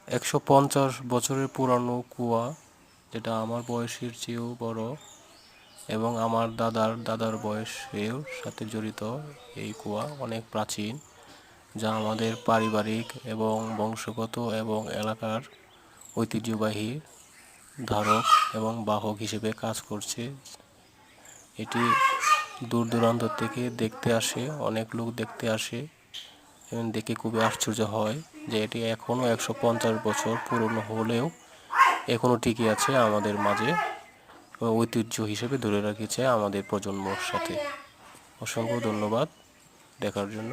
150 বছরের পুরানো কুয়া, যেটা আমার বয়সের চেয়েও বড় এবং আমার দাদার দাদার বয়সের সাথে জড়িত। এই কুয়া অনেক প্রাচীন, যা আমাদের পারিবারিক এবং বংশগত এবং এলাকার ঐতিহ্যবাহী ধারক এবং বাহক হিসেবে কাজ করছে। এটি দূর দূরান্ত থেকে দেখতে আসে, অনেক লোক দেখতে আসে এবং দেখে খুবই আশ্চর্য হয় যে এটি এখনও 150 বছর পুরনো হলেও এখনও টিকে আছে আমাদের মাঝে, ঐতিহ্য হিসেবে ধরে রেখেছে আমাদের প্রজন্মর সাথে। অসংখ্য ধন্যবাদ দেখার জন্য।